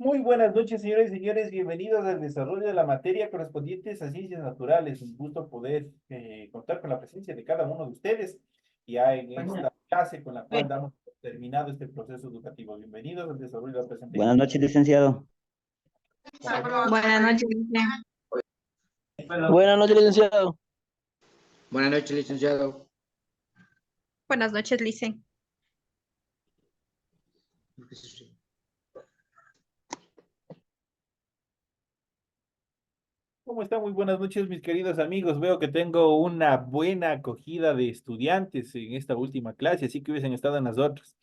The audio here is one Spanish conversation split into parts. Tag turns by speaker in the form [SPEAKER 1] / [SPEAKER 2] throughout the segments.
[SPEAKER 1] Muy buenas noches, señores y señores. Bienvenidos al desarrollo de la materia correspondientes a ciencias naturales. Un gusto poder contar con la presencia de cada uno de ustedes ya en esta clase con la cual damos por terminado este proceso educativo. Bienvenidos al desarrollo de la presente
[SPEAKER 2] Buenas
[SPEAKER 1] clase.
[SPEAKER 2] noches, licenciado.
[SPEAKER 3] Buenas noches, Cristian.
[SPEAKER 4] Buenas noches, licenciado.
[SPEAKER 5] Buenas noches, licenciado.
[SPEAKER 3] Buenas noches, Licen.
[SPEAKER 1] ¿Cómo están? Muy buenas noches, mis queridos amigos. Veo que tengo una buena acogida de estudiantes en esta última clase, así que hubiesen estado en las otras.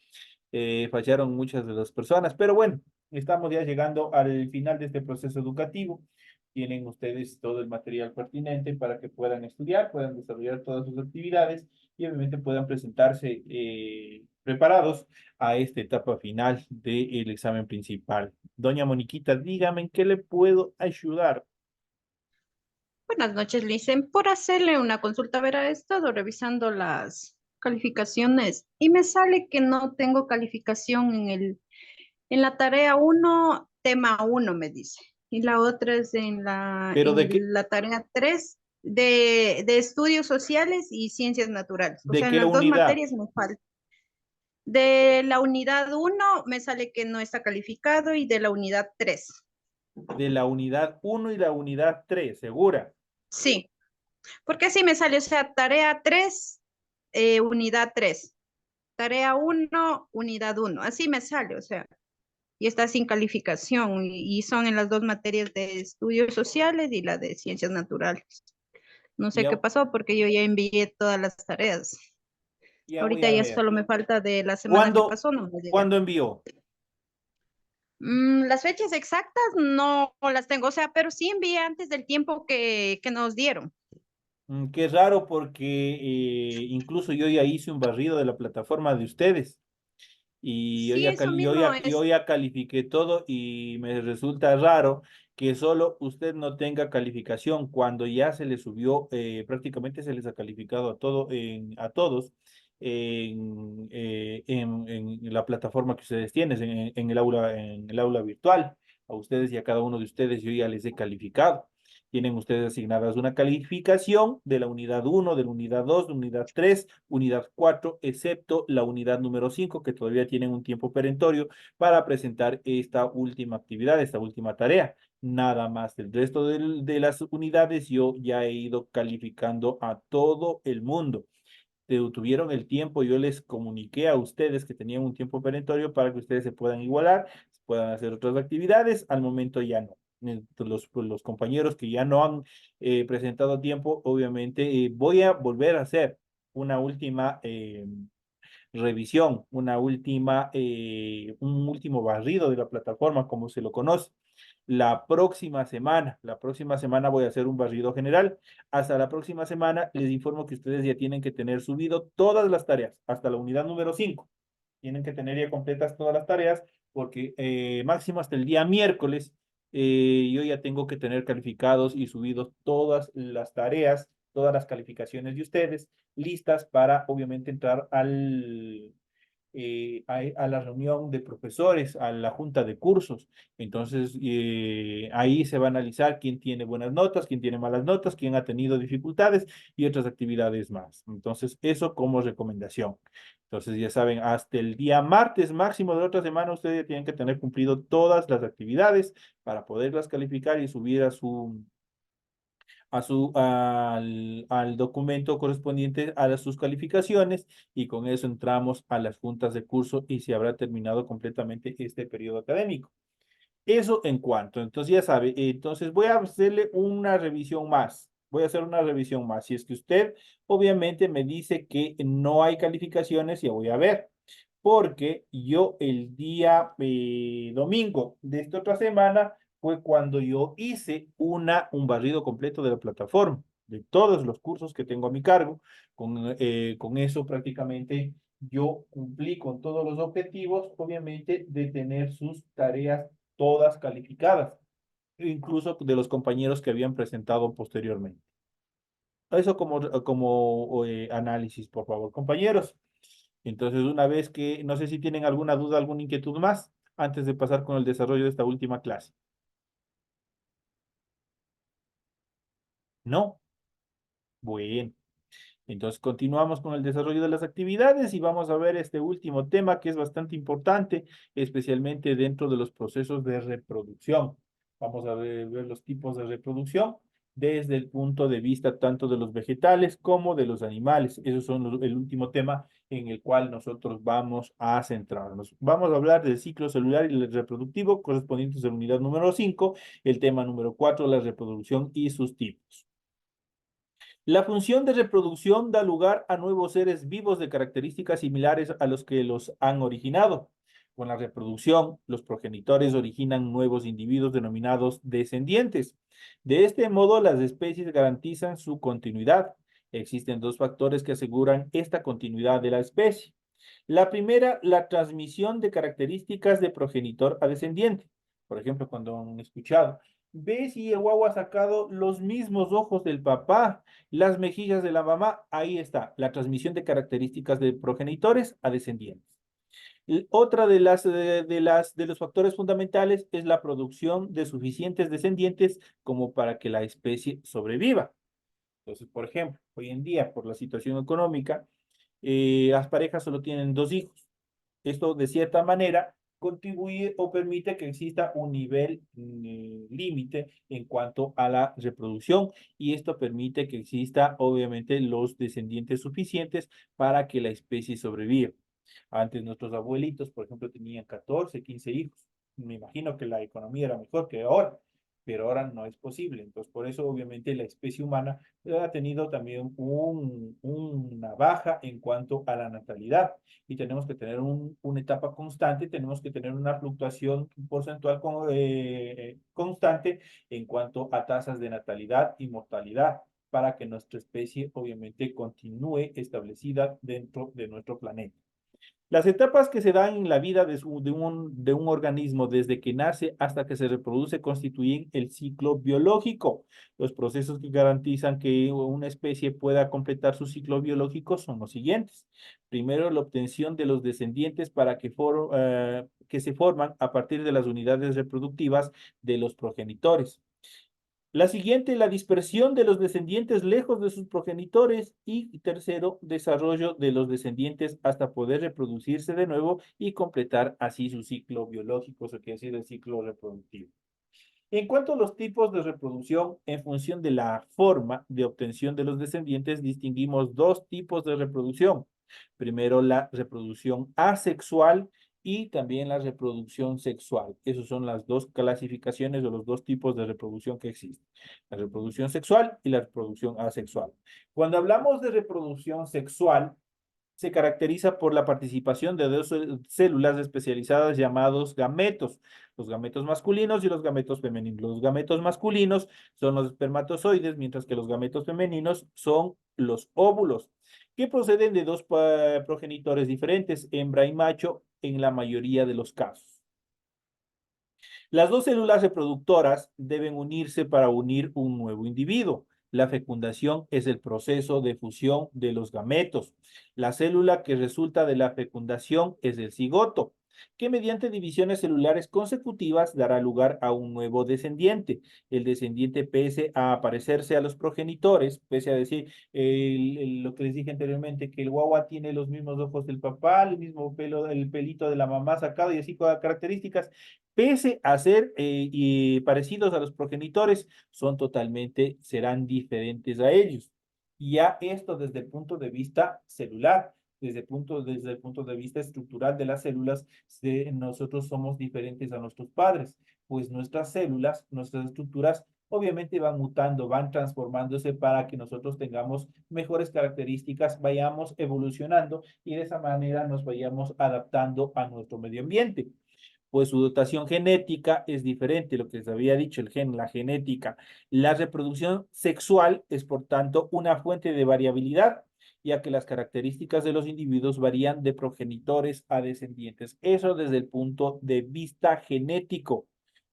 [SPEAKER 1] Fallaron muchas de las personas, pero bueno, estamos ya llegando al final de este proceso educativo. Tienen ustedes todo el material pertinente para que puedan estudiar, puedan desarrollar todas sus actividades y obviamente puedan presentarse preparados a esta etapa final del examen principal. Doña Moniquita, dígame en qué le puedo ayudar.
[SPEAKER 3] Buenas noches, Licen. Por hacerle una consulta, he estado revisando las calificaciones y me sale que no tengo calificación en la tarea uno, tema uno, me dice. Y la otra es
[SPEAKER 1] Pero ¿de qué,
[SPEAKER 3] en la tarea 3 de estudios sociales y ciencias naturales. O
[SPEAKER 1] de
[SPEAKER 3] sea, en
[SPEAKER 1] qué
[SPEAKER 3] las dos
[SPEAKER 1] unidad?
[SPEAKER 3] materias me falta. De la unidad uno me sale que no está calificado y de la unidad 3.
[SPEAKER 1] De la unidad uno y la unidad 3, ¿segura?
[SPEAKER 3] Sí. Porque así me sale, o sea, tarea 3, unidad 3, tarea uno, unidad uno, así me sale, o sea, y está sin calificación y son en las dos materias de estudios sociales y la de ciencias naturales. No sé qué
[SPEAKER 1] Ya,
[SPEAKER 3] pasó porque yo ya envié todas las tareas.
[SPEAKER 1] ya voy
[SPEAKER 3] Ahorita
[SPEAKER 1] a
[SPEAKER 3] ya
[SPEAKER 1] ver.
[SPEAKER 3] solo me falta de la semana que
[SPEAKER 1] ¿Cuándo,
[SPEAKER 3] pasó, no me llega.
[SPEAKER 1] cuándo envió?
[SPEAKER 3] Las fechas exactas no las tengo, o sea, pero sí envié antes del tiempo que nos dieron.
[SPEAKER 1] Qué raro porque incluso yo ya hice un barrido de la plataforma de ustedes y
[SPEAKER 3] Sí, eso mismo
[SPEAKER 1] yo
[SPEAKER 3] es.
[SPEAKER 1] ya califiqué todo y me resulta raro que solo usted no tenga calificación cuando ya se le subió, prácticamente se les ha calificado a todo, a todos en la plataforma que ustedes tienen, en el aula virtual. A ustedes y a cada uno de ustedes yo ya les he calificado. Tienen ustedes asignadas una calificación de la unidad uno, de la unidad 2, de la unidad 3, unidad 4, excepto la unidad número 5, que todavía tienen un tiempo perentorio para presentar esta última actividad, esta última tarea. Nada más. El resto de las unidades yo ya he ido calificando a todo el mundo. Tuvieron el tiempo, yo les comuniqué a ustedes que tenían un tiempo perentorio para que ustedes se puedan igualar, puedan hacer otras actividades, al momento ya no. Los compañeros que ya no han presentado a tiempo, obviamente voy a volver a hacer una última revisión, un último barrido de la plataforma, como se lo conoce. La próxima semana voy a hacer un barrido general. Hasta la próxima semana les informo que ustedes ya tienen que tener subido todas las tareas, hasta la unidad número 5. Tienen que tener ya completas todas las tareas, porque máximo hasta el día miércoles yo ya tengo que tener calificados y subidos todas las tareas, todas las calificaciones de ustedes, listas para obviamente entrar a la reunión de profesores, a la junta de cursos. Entonces, ahí se va a analizar quién tiene buenas notas, quién tiene malas notas, quién ha tenido dificultades y otras actividades más. Entonces, eso como recomendación. Entonces, ya saben, hasta el día martes máximo de la otra semana, ustedes ya tienen que tener cumplido todas las actividades para poderlas calificar y subir al documento correspondiente sus calificaciones, y con eso entramos a las juntas de curso y se habrá terminado completamente este periodo académico. Eso en cuanto, entonces ya sabe, entonces voy a hacerle una revisión más. Voy a hacer una revisión más. Si es que usted obviamente me dice que no hay calificaciones, ya voy a ver. Porque yo el día domingo de esta otra semana fue cuando yo hice un barrido completo de la plataforma, de todos los cursos que tengo a mi cargo. Con eso prácticamente yo cumplí con todos los objetivos, obviamente, de tener sus tareas todas calificadas, incluso de los compañeros que habían presentado posteriormente. Eso como análisis, por favor, compañeros. Entonces, una vez que, no sé si tienen alguna duda, alguna inquietud más. antes de pasar con el desarrollo de esta última clase? No. Bueno. Entonces continuamos con el desarrollo de las actividades y vamos a ver este último tema que es bastante importante, especialmente dentro de los procesos de reproducción. Vamos a ver los tipos de reproducción desde el punto de vista tanto de los vegetales como de los animales. Esos son el último tema en el cual nosotros vamos a centrarnos. Vamos a hablar del ciclo celular y el reproductivo correspondientes a la unidad número 5, el tema número 4, la reproducción y sus tipos. La función de reproducción da lugar a nuevos seres vivos de características similares a los que los han originado. Con la reproducción, los progenitores originan nuevos individuos denominados descendientes. De este modo, las especies garantizan su continuidad. Existen dos factores que aseguran esta continuidad de la especie. La primera, la transmisión de características de progenitor a descendiente. Por ejemplo, cuando han escuchado, ve si el guagua ha sacado los mismos ojos del papá, las mejillas de la mamá, ahí está, la transmisión de características de progenitores a descendientes. Otra de los factores fundamentales es la producción de suficientes descendientes como para que la especie sobreviva. Entonces, por ejemplo, hoy en día, por la situación económica, las parejas solo tienen 2 hijos. Esto, de cierta manera, contribuye o permite que exista un nivel límite en cuanto a la reproducción y esto permite que exista, obviamente, los descendientes suficientes para que la especie sobreviva. Antes nuestros abuelitos, por ejemplo, tenían 14, 15 hijos. Me imagino que la economía era mejor que ahora, pero ahora no es posible. Entonces, por eso, obviamente, la especie humana ha tenido también una baja en cuanto a la natalidad y tenemos que tener una etapa constante, tenemos que tener una fluctuación porcentual constante en cuanto a tasas de natalidad y mortalidad para que nuestra especie obviamente continúe establecida dentro de nuestro planeta. Las etapas que se dan en la vida de un organismo desde que nace hasta que se reproduce constituyen el ciclo biológico. Los procesos que garantizan que una especie pueda completar su ciclo biológico son los siguientes. Primero, la obtención de los descendientes que se forman a partir de las unidades reproductivas de los progenitores. La siguiente, la dispersión de los descendientes lejos de sus progenitores. Y tercero, desarrollo de los descendientes hasta poder reproducirse de nuevo y completar así su ciclo biológico, eso quiere decir el ciclo reproductivo. En cuanto a los tipos de reproducción, en función de la forma de obtención de los descendientes, distinguimos 2 tipos de reproducción. Primero, la reproducción asexual y también la reproducción sexual. Esas son las 2 clasificaciones o los 2 tipos de reproducción que existen. La reproducción sexual y la reproducción asexual. Cuando hablamos de reproducción sexual, se caracteriza por la participación de 2 células especializadas llamados gametos, los gametos masculinos y los gametos femeninos. Los gametos masculinos son los espermatozoides, mientras que los gametos femeninos son los óvulos, que proceden de 2 progenitores diferentes, hembra y macho, en la mayoría de los casos. Las 2 células reproductoras deben unirse para unir un nuevo individuo. La fecundación es el proceso de fusión de los gametos. La célula que resulta de la fecundación es el cigoto, que mediante divisiones celulares consecutivas dará lugar a un nuevo descendiente. El descendiente, pese a parecerse a los progenitores, pese a decir lo que les dije anteriormente, que el guagua tiene los mismos ojos del papá, el mismo pelo, el pelito de la mamá sacado y así con características, pese a ser parecidos a los progenitores, serán diferentes a ellos. Y ya esto desde el punto de vista celular, desde el punto de vista estructural de las células, nosotros somos diferentes a nuestros padres, pues nuestras células, nuestras estructuras, obviamente van mutando, van transformándose para que nosotros tengamos mejores características, vayamos evolucionando y de esa manera nos vayamos adaptando a nuestro medio ambiente. Pues su dotación genética es diferente, lo que les había dicho, el gen, la genética. La reproducción sexual es, por tanto, una fuente de variabilidad, ya que las características de los individuos varían de progenitores a descendientes. Eso desde el punto de vista genético.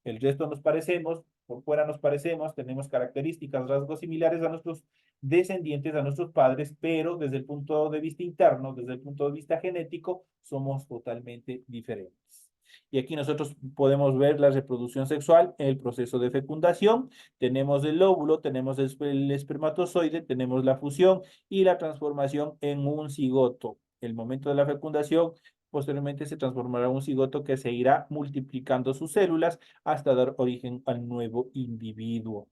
[SPEAKER 1] El resto nos parecemos, por fuera nos parecemos, tenemos características, rasgos similares a nuestros descendientes, a nuestros padres, pero desde el punto de vista interno, desde el punto de vista genético, somos totalmente diferentes. Y aquí nosotros podemos ver la reproducción sexual en el proceso de fecundación. Tenemos el óvulo, tenemos el espermatozoide, tenemos la fusión y la transformación en un cigoto. El momento de la fecundación, posteriormente se transformará en un cigoto que se irá multiplicando sus células hasta dar origen al nuevo individuo.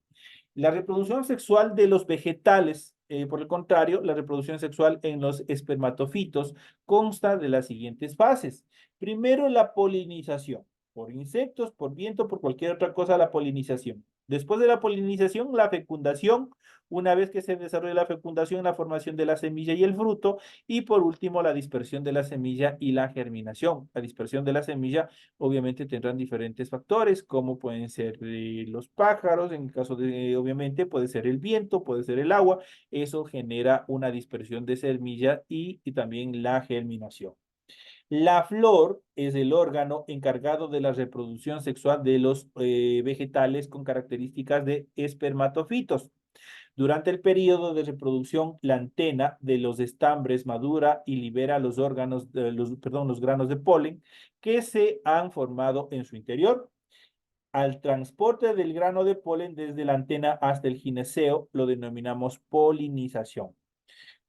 [SPEAKER 1] La reproducción sexual de los vegetales, por el contrario, la reproducción sexual en los espermatofitos consta de las siguientes fases. Primero, la polinización, por insectos, por viento, por cualquier otra cosa, la polinización. Después de la polinización, la fecundación. Una vez que se desarrolla la fecundación, la formación de la semilla y el fruto. Y por último, la dispersión de la semilla y la germinación. La dispersión de la semilla obviamente tendrán diferentes factores, como pueden ser los pájaros, en el caso de, obviamente, puede ser el viento, puede ser el agua. Eso genera una dispersión de semilla y también la germinación. La flor es el órgano encargado de la reproducción sexual de los vegetales con características de espermatofitos. Durante el periodo de reproducción, la antena de los estambres madura y libera los los granos de polen que se han formado en su interior. Al transporte del grano de polen desde la antena hasta el gineceo lo denominamos polinización.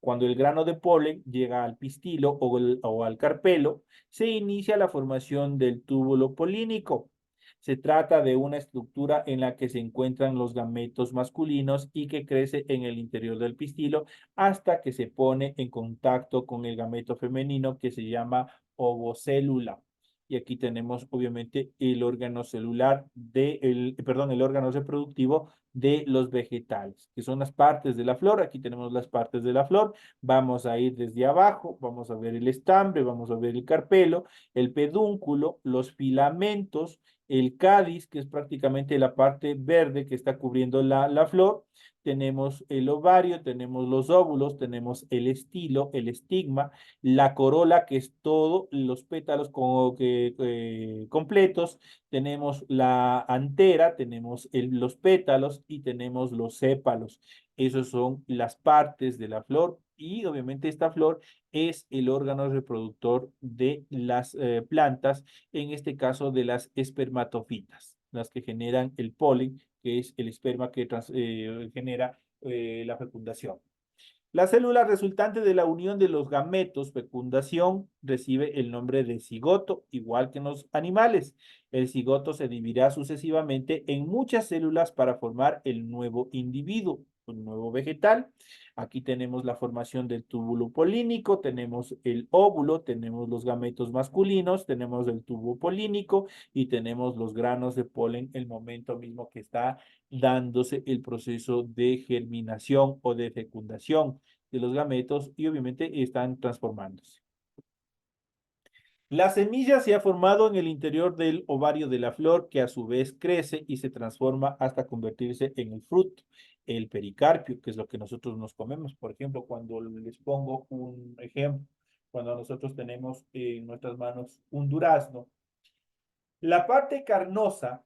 [SPEAKER 1] Cuando el grano de polen llega al pistilo o al carpelo, se inicia la formación del túbulo polínico. Se trata de una estructura en la que se encuentran los gametos masculinos y que crece en el interior del pistilo hasta que se pone en contacto con el gameto femenino que se llama ovocélula. Y aquí tenemos obviamente el órgano celular el órgano reproductivo de los vegetales, que son las partes de la flor. Aquí tenemos las partes de la flor. Vamos a ir desde abajo, vamos a ver el estambre, vamos a ver el carpelo, el pedúnculo, los filamentos, el cádiz, que es prácticamente la parte verde que está cubriendo la flor. Tenemos el ovario, tenemos los óvulos, tenemos el estilo, el estigma, la corola, que es todo, los pétalos completos, tenemos la antera, tenemos los pétalos y tenemos los sépalos. Esas son las partes de la flor y obviamente esta flor es el órgano reproductor de las plantas, en este caso de las espermatofitas, las que generan el polen, que es el esperma que genera la fecundación. La célula resultante de la unión de los gametos, fecundación, recibe el nombre de cigoto, igual que en los animales. El cigoto se dividirá sucesivamente en muchas células para formar el nuevo individuo, un nuevo vegetal. Aquí tenemos la formación del túbulo polínico, tenemos el óvulo, tenemos los gametos masculinos, tenemos el tubo polínico y tenemos los granos de polen, el momento mismo que está dándose el proceso de germinación o de fecundación de los gametos y obviamente están transformándose. La semilla se ha formado en el interior del ovario de la flor, que a su vez crece y se transforma hasta convertirse en el fruto, el pericarpio, que es lo que nosotros nos comemos. Por ejemplo, cuando les pongo un ejemplo, cuando nosotros tenemos en nuestras manos un durazno, la parte carnosa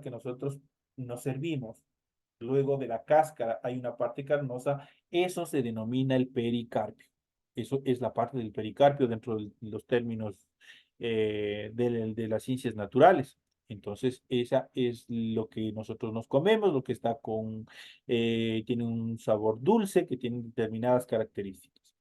[SPEAKER 1] que nosotros nos servimos, luego de la cáscara hay una parte carnosa, eso se denomina el pericarpio. Eso es la parte del pericarpio dentro de los términos de las ciencias naturales. Entonces, esa es lo que nosotros nos comemos, lo que tiene un sabor dulce, que tiene determinadas características.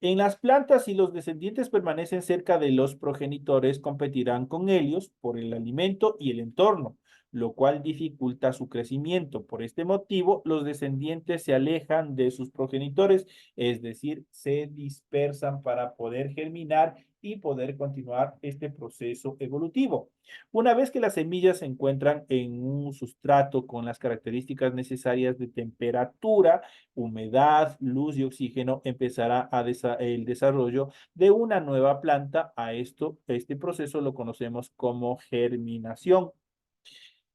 [SPEAKER 1] En las plantas, si los descendientes permanecen cerca de los progenitores, competirán con ellos por el alimento y el entorno, lo cual dificulta su crecimiento. Por este motivo, los descendientes se alejan de sus progenitores, es decir, se dispersan para poder germinar y poder continuar este proceso evolutivo. Una vez que las semillas se encuentran en un sustrato con las características necesarias de temperatura, humedad, luz y oxígeno, empezará el desarrollo de una nueva planta. Este proceso lo conocemos como germinación.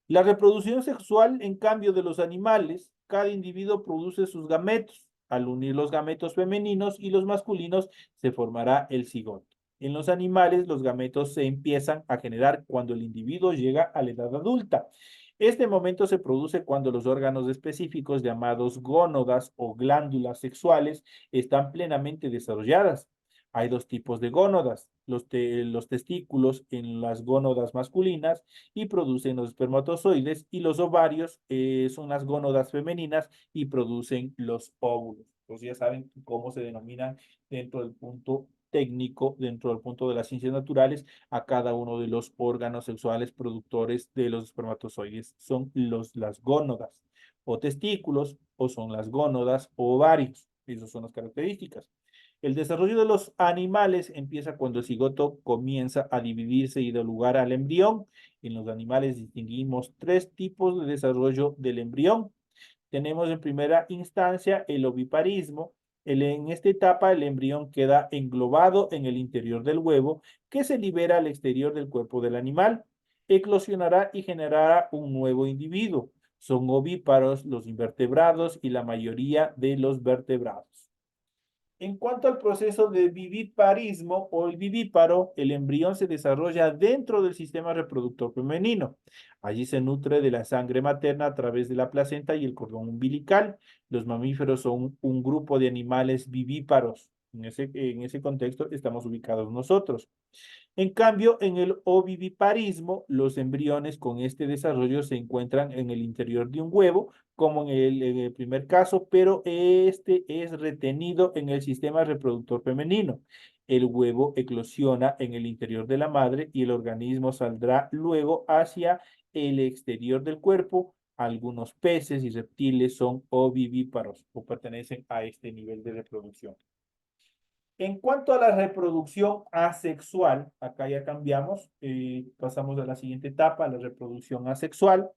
[SPEAKER 1] La reproducción sexual, en cambio, de los animales, cada individuo produce sus gametos. Al unir los gametos femeninos y los masculinos, se formará el cigoto. En los animales, los gametos se empiezan a generar cuando el individuo llega a la edad adulta. Este momento se produce cuando los órganos específicos llamados gónadas o glándulas sexuales están plenamente desarrolladas. Hay dos tipos de gónadas, los testículos en las gónadas masculinas y producen los espermatozoides, y los ovarios son las gónadas femeninas y producen los óvulos. Pues ya saben cómo se denominan dentro del punto técnico, dentro del punto de las ciencias naturales, a cada uno de los órganos sexuales productores de los espermatozoides. Son las gónadas o testículos, o son las gónadas o ovarios. Esas son las características. El desarrollo de los animales empieza cuando el cigoto comienza a dividirse y dar lugar al embrión. En los animales distinguimos tres tipos de desarrollo del embrión. Tenemos en primera instancia el oviparismo. En esta etapa el embrión queda englobado en el interior del huevo, que se libera al exterior del cuerpo del animal. Eclosionará y generará un nuevo individuo. Son ovíparos los invertebrados y la mayoría de los vertebrados. En cuanto al proceso de viviparismo o el vivíparo, el embrión se desarrolla dentro del sistema reproductor femenino. Allí se nutre de la sangre materna a través de la placenta y el cordón umbilical. Los mamíferos son un grupo de animales vivíparos. En ese contexto estamos ubicados nosotros. En cambio, en el oviviparismo, los embriones con este desarrollo se encuentran en el interior de un huevo, como en el primer caso, pero este es retenido en el sistema reproductor femenino. El huevo eclosiona en el interior de la madre y el organismo saldrá luego hacia el exterior del cuerpo. Algunos peces y reptiles son ovivíparos o pertenecen a este nivel de reproducción. En cuanto a la reproducción asexual, acá ya cambiamos, pasamos a la siguiente etapa, la reproducción asexual,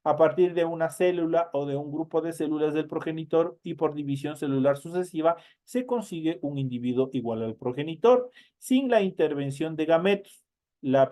[SPEAKER 1] a partir de una célula o de un grupo de células del progenitor y por división celular sucesiva, se consigue un individuo igual al progenitor, sin la intervención de gametos. El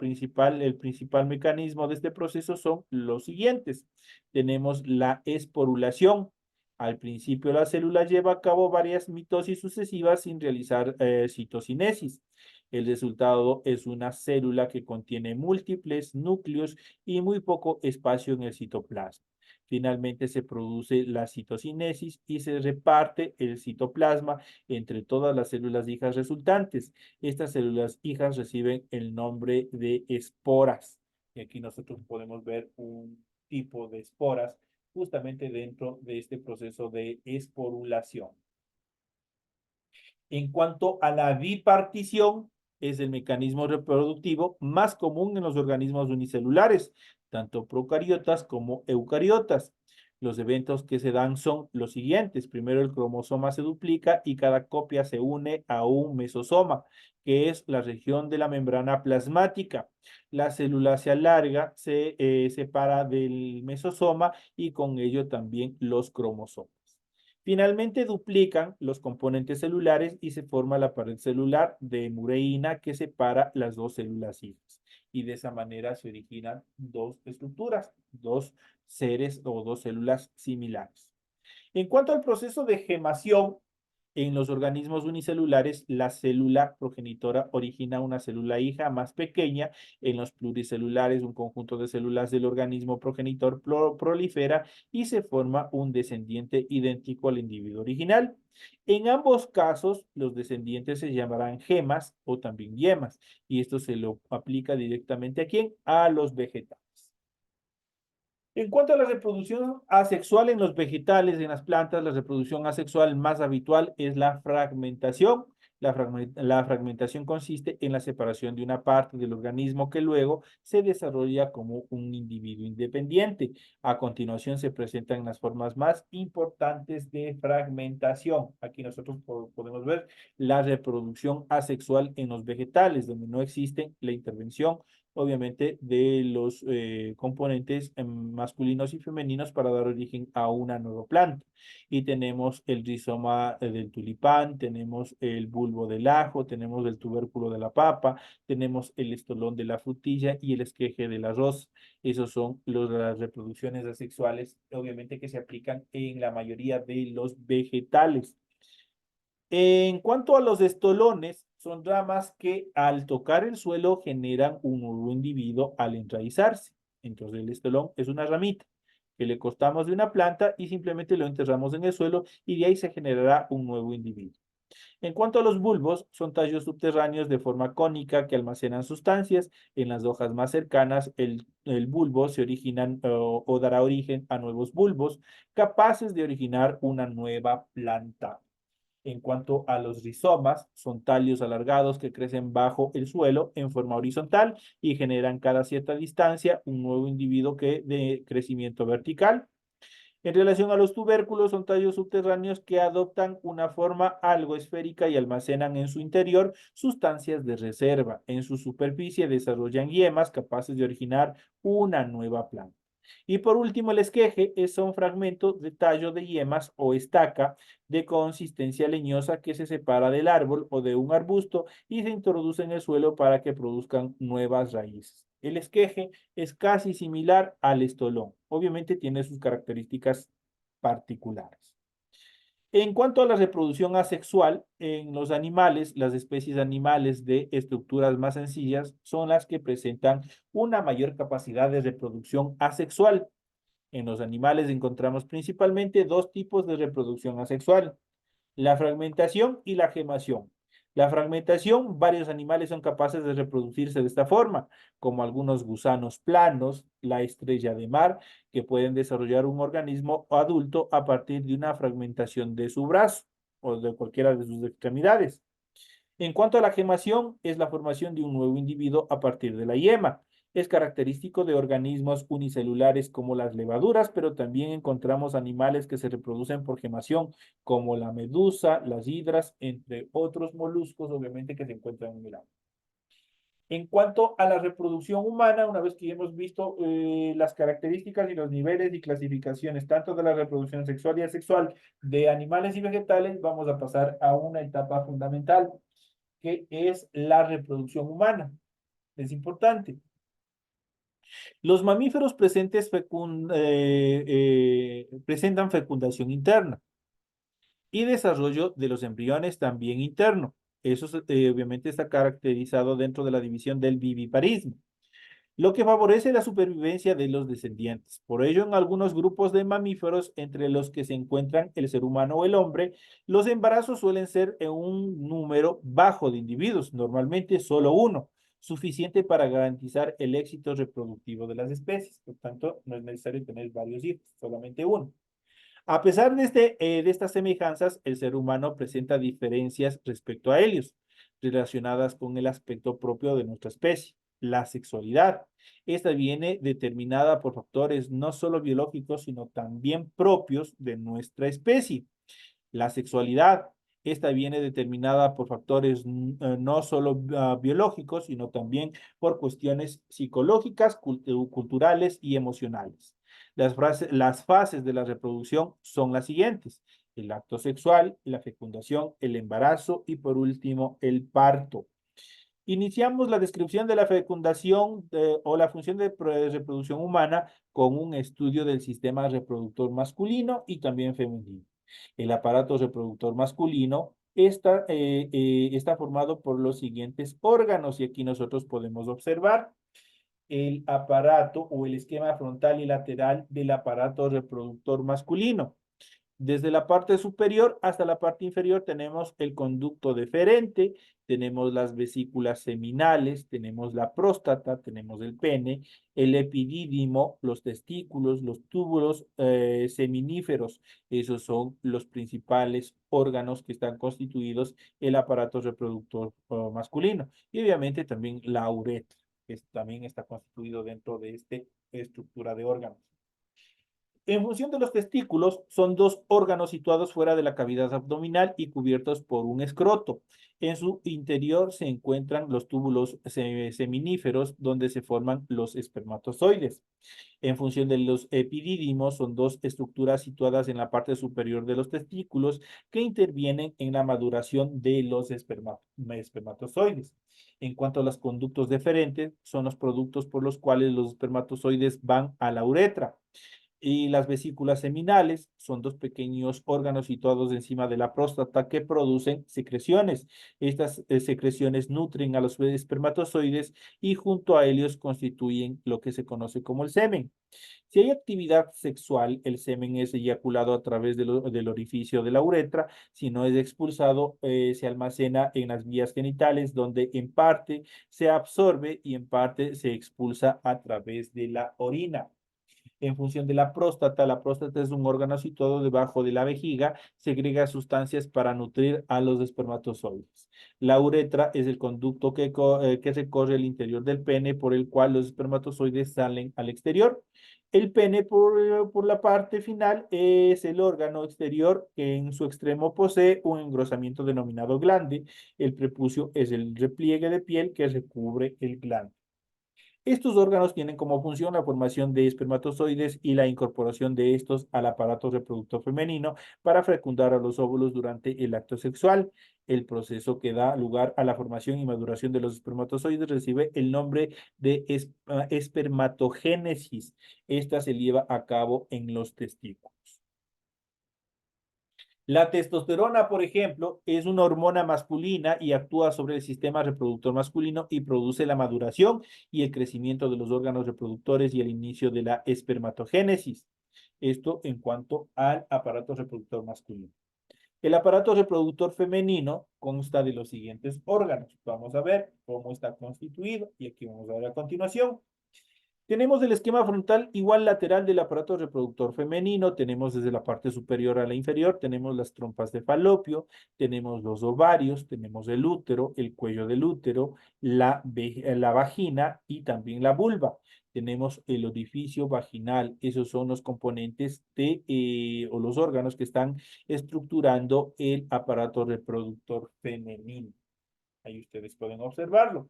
[SPEAKER 1] principal mecanismo de este proceso son los siguientes. Tenemos la esporulación. Al principio la célula lleva a cabo varias mitosis sucesivas sin realizar citocinesis. El resultado es una célula que contiene múltiples núcleos y muy poco espacio en el citoplasma. Finalmente se produce la citocinesis y se reparte el citoplasma entre todas las células hijas resultantes. Estas células hijas reciben el nombre de esporas. Y aquí nosotros podemos ver un tipo de esporas justamente dentro de este proceso de esporulación. En cuanto a la bipartición, es el mecanismo reproductivo más común en los organismos unicelulares, tanto procariotas como eucariotas. Los eventos que se dan son los siguientes. Primero, el cromosoma se duplica y cada copia se une a un mesosoma, que es la región de la membrana plasmática. La célula se alarga, se separa del mesosoma y con ello también los cromosomas. Finalmente duplican los componentes celulares y se forma la pared celular de mureína que separa las dos células hijas. Y de esa manera se originan dos estructuras, dos seres o dos células similares. En cuanto al proceso de gemación, en los organismos unicelulares, la célula progenitora origina una célula hija más pequeña. En los pluricelulares, un conjunto de células del organismo progenitor prolifera y se forma un descendiente idéntico al individuo original. En ambos casos, los descendientes se llamarán gemas o también yemas, y esto se lo aplica directamente ¿a quién? A los vegetales. En cuanto a la reproducción asexual en los vegetales, en las plantas, la reproducción asexual más habitual es la fragmentación. La fragmentación consiste en la separación de una parte del organismo que luego se desarrolla como un individuo independiente. A continuación se presentan las formas más importantes de fragmentación. Aquí nosotros podemos ver la reproducción asexual en los vegetales, donde no existe la intervención obviamente de los componentes masculinos y femeninos para dar origen a una nueva planta. Y tenemos el rizoma del tulipán, tenemos el bulbo del ajo, tenemos el tubérculo de la papa, tenemos el estolón de la frutilla y el esqueje del arroz. Esos son las reproducciones asexuales, obviamente que se aplican en la mayoría de los vegetales. En cuanto a los estolones, son ramas que al tocar el suelo generan un nuevo individuo al enraizarse. Entonces el estolón es una ramita que le cortamos de una planta y simplemente lo enterramos en el suelo y de ahí se generará un nuevo individuo. En cuanto a los bulbos, son tallos subterráneos de forma cónica que almacenan sustancias. En las hojas más cercanas, el bulbo se originan o dará origen a nuevos bulbos capaces de originar una nueva planta. En cuanto a los rizomas, son tallos alargados que crecen bajo el suelo en forma horizontal y generan cada cierta distancia un nuevo individuo de crecimiento vertical. En relación a los tubérculos, son tallos subterráneos que adoptan una forma algo esférica y almacenan en su interior sustancias de reserva. En su superficie desarrollan yemas capaces de originar una nueva planta. Y por último, el esqueje son fragmentos de tallo de yemas o estaca de consistencia leñosa que se separa del árbol o de un arbusto y se introduce en el suelo para que produzcan nuevas raíces. El esqueje es casi similar al estolón. Obviamente tiene sus características particulares. En cuanto a la reproducción asexual, en los animales, las especies animales de estructuras más sencillas son las que presentan una mayor capacidad de reproducción asexual. En los animales encontramos principalmente dos tipos de reproducción asexual: la fragmentación y la gemación. La fragmentación, varios animales son capaces de reproducirse de esta forma, como algunos gusanos planos, la estrella de mar, que pueden desarrollar un organismo adulto a partir de una fragmentación de su brazo o de cualquiera de sus extremidades. En cuanto a la gemación, es la formación de un nuevo individuo a partir de la yema. Es característico de organismos unicelulares como las levaduras, pero también encontramos animales que se reproducen por gemación, como la medusa, las hidras, entre otros moluscos, obviamente, que se encuentran en el agua. En cuanto a la reproducción humana, una vez que hemos visto las características y los niveles y clasificaciones tanto de la reproducción sexual y asexual de animales y vegetales, vamos a pasar a una etapa fundamental, que es la reproducción humana. Es importante. Los mamíferos presentan fecundación interna y desarrollo de los embriones también interno. Eso obviamente está caracterizado dentro de la división del viviparismo, lo que favorece la supervivencia de los descendientes. Por ello, en algunos grupos de mamíferos, entre los que se encuentran el ser humano o el hombre, los embarazos suelen ser en un número bajo de individuos, normalmente solo uno, suficiente para garantizar el éxito reproductivo de las especies. Por tanto, no es necesario tener varios hijos, solamente uno. A pesar de estas semejanzas, el ser humano presenta diferencias respecto a ellos, relacionadas con el aspecto propio de nuestra especie, la sexualidad. Esta viene determinada por factores no solo biológicos, sino también propios de nuestra especie. La sexualidad, esta viene determinada por factores no solo biológicos, sino también por cuestiones psicológicas, culturales y emocionales. Las fases de la reproducción son las siguientes: el acto sexual, la fecundación, el embarazo y por último el parto. Iniciamos la descripción de la fecundación o la función de reproducción humana con un estudio del sistema reproductor masculino y también femenino. El aparato reproductor masculino está formado por los siguientes órganos y aquí nosotros podemos observar el aparato o el esquema frontal y lateral del aparato reproductor masculino. Desde la parte superior hasta la parte inferior tenemos el conducto deferente, tenemos las vesículas seminales, tenemos la próstata, tenemos el pene, el epidídimo, los testículos, los túbulos seminíferos. Esos son los principales órganos que están constituidos el aparato reproductor masculino. Y obviamente también la uretra, que también está constituido dentro de esta estructura de órganos. En función de los testículos, son dos órganos situados fuera de la cavidad abdominal y cubiertos por un escroto. En su interior se encuentran los túbulos seminíferos, donde se forman los espermatozoides. En función de los epidídimos, son dos estructuras situadas en la parte superior de los testículos que intervienen en la maduración de los espermatozoides. En cuanto a los conductos deferentes, son los productos por los cuales los espermatozoides van a la uretra. Y las vesículas seminales son dos pequeños órganos situados encima de la próstata que producen secreciones. Estas secreciones nutren a los espermatozoides y junto a ellos constituyen lo que se conoce como el semen. Si hay actividad sexual, el semen es eyaculado a través del orificio de la uretra. Si no es expulsado, se almacena en las vías genitales, donde en parte se absorbe y en parte se expulsa a través de la orina. En función de la próstata es un órgano situado debajo de la vejiga, segrega sustancias para nutrir a los espermatozoides. La uretra es el conducto que recorre el interior del pene por el cual los espermatozoides salen al exterior. El pene por la parte final es el órgano exterior que en su extremo posee un engrosamiento denominado glande. El prepucio es el repliegue de piel que recubre el glande. Estos órganos tienen como función la formación de espermatozoides y la incorporación de estos al aparato reproductor femenino para fecundar a los óvulos durante el acto sexual. El proceso que da lugar a la formación y maduración de los espermatozoides recibe el nombre de espermatogénesis. Esta se lleva a cabo en los testículos. La testosterona, por ejemplo, es una hormona masculina y actúa sobre el sistema reproductor masculino y produce la maduración y el crecimiento de los órganos reproductores y el inicio de la espermatogénesis. Esto en cuanto al aparato reproductor masculino. El aparato reproductor femenino consta de los siguientes órganos. Vamos a ver cómo está constituido y aquí vamos a ver a continuación. Tenemos el esquema frontal igual lateral del aparato reproductor femenino, tenemos desde la parte superior a la inferior, tenemos las trompas de falopio, tenemos los ovarios, tenemos el útero, el cuello del útero, la vagina y también la vulva. Tenemos el orificio vaginal, esos son los componentes o los órganos que están estructurando el aparato reproductor femenino. Ahí ustedes pueden observarlo.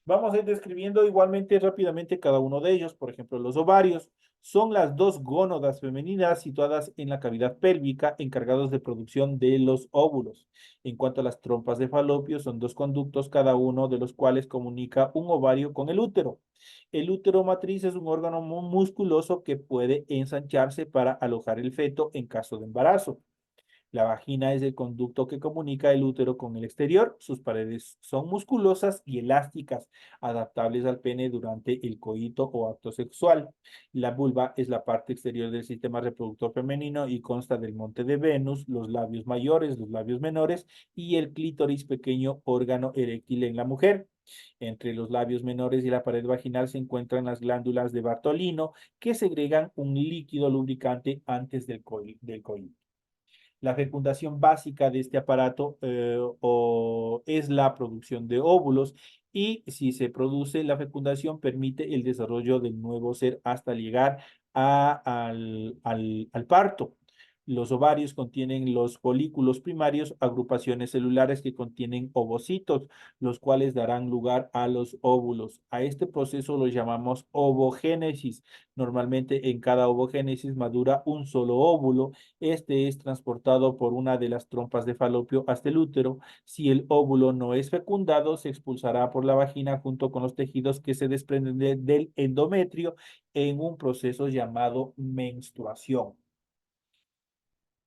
[SPEAKER 1] Vamos a ir describiendo igualmente rápidamente cada uno de ellos. Por ejemplo, los ovarios son las dos gónadas femeninas situadas en la cavidad pélvica encargados de producción de los óvulos. En cuanto a las trompas de falopio, son dos conductos, cada uno de los cuales comunica un ovario con el útero. El útero matriz es un órgano muy musculoso que puede ensancharse para alojar el feto en caso de embarazo. La vagina es el conducto que comunica el útero con el exterior. Sus paredes son musculosas y elásticas, adaptables al pene durante el coito o acto sexual. La vulva es la parte exterior del sistema reproductor femenino y consta del monte de Venus, los labios mayores, los labios menores y el clítoris, pequeño órgano eréctil en la mujer. Entre los labios menores y la pared vaginal se encuentran las glándulas de Bartolino que segregan un líquido lubricante antes del coito. La fecundación básica de este aparato es la producción de óvulos y si se produce la fecundación permite el desarrollo del nuevo ser hasta llegar al parto. Los ovarios contienen los folículos primarios, agrupaciones celulares que contienen ovocitos, los cuales darán lugar a los óvulos. A este proceso lo llamamos ovogénesis. Normalmente en cada ovogénesis madura un solo óvulo. Este es transportado por una de las trompas de falopio hasta el útero. Si el óvulo no es fecundado, se expulsará por la vagina junto con los tejidos que se desprenden del endometrio en un proceso llamado menstruación.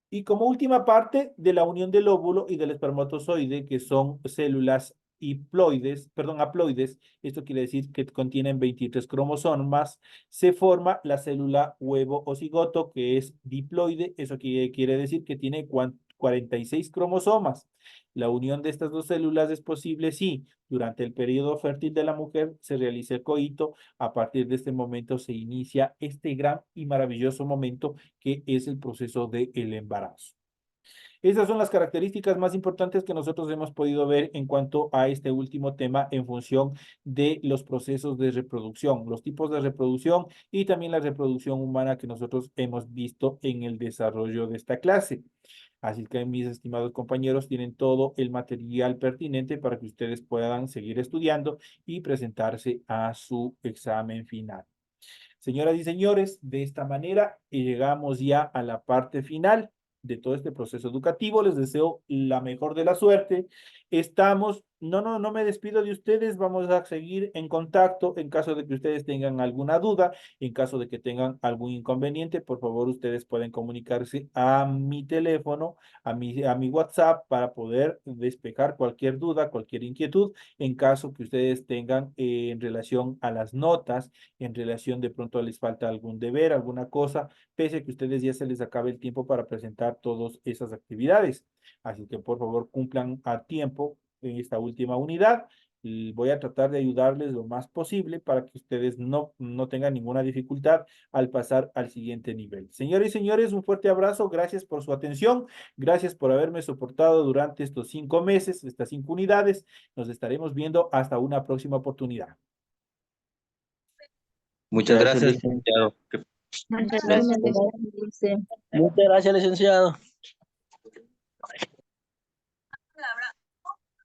[SPEAKER 1] Y como última parte de la unión del óvulo y del espermatozoide, que son células haploides, esto quiere decir que contienen 23 cromosomas, se forma la célula huevo o cigoto, que es diploide, eso quiere decir que tiene 46 cromosomas. La unión de estas dos células es posible si durante el periodo fértil de la mujer se realiza el coito. A partir de este momento se inicia este gran y maravilloso momento que es el proceso del embarazo. Esas son las características más importantes que nosotros hemos podido ver en cuanto a este último tema en función de los procesos de reproducción, los tipos de reproducción y también la reproducción humana que nosotros hemos visto en el desarrollo de esta clase. Así que mis estimados compañeros tienen todo el material pertinente para que ustedes puedan seguir estudiando y presentarse a su examen final. Señoras y señores, de esta manera llegamos ya a la parte final de todo este proceso educativo. Les deseo la mejor de la suerte. Estamos No me despido de ustedes. Vamos a seguir en contacto en caso de que ustedes tengan alguna duda, en caso de que tengan algún inconveniente. Por favor, ustedes pueden comunicarse a mi teléfono, a mi WhatsApp para poder despejar cualquier duda, cualquier inquietud, en caso que ustedes tengan en relación a las notas, en relación de pronto les falta algún deber, alguna cosa, pese a que ustedes ya se les acabe el tiempo para presentar todas esas actividades. Así que por favor cumplan a tiempo en esta última unidad. Y voy a tratar de ayudarles lo más posible para que ustedes no tengan ninguna dificultad al pasar al siguiente nivel. Señores y señores, un fuerte abrazo. Gracias por su atención. Gracias por haberme soportado durante estos 5 meses, estas 5 unidades. Nos estaremos viendo hasta una próxima oportunidad.
[SPEAKER 2] Muchas gracias,
[SPEAKER 4] licenciado.
[SPEAKER 2] licenciado.
[SPEAKER 3] Muchas
[SPEAKER 2] Gracias.
[SPEAKER 3] gracias.
[SPEAKER 4] Muchas gracias, licenciado.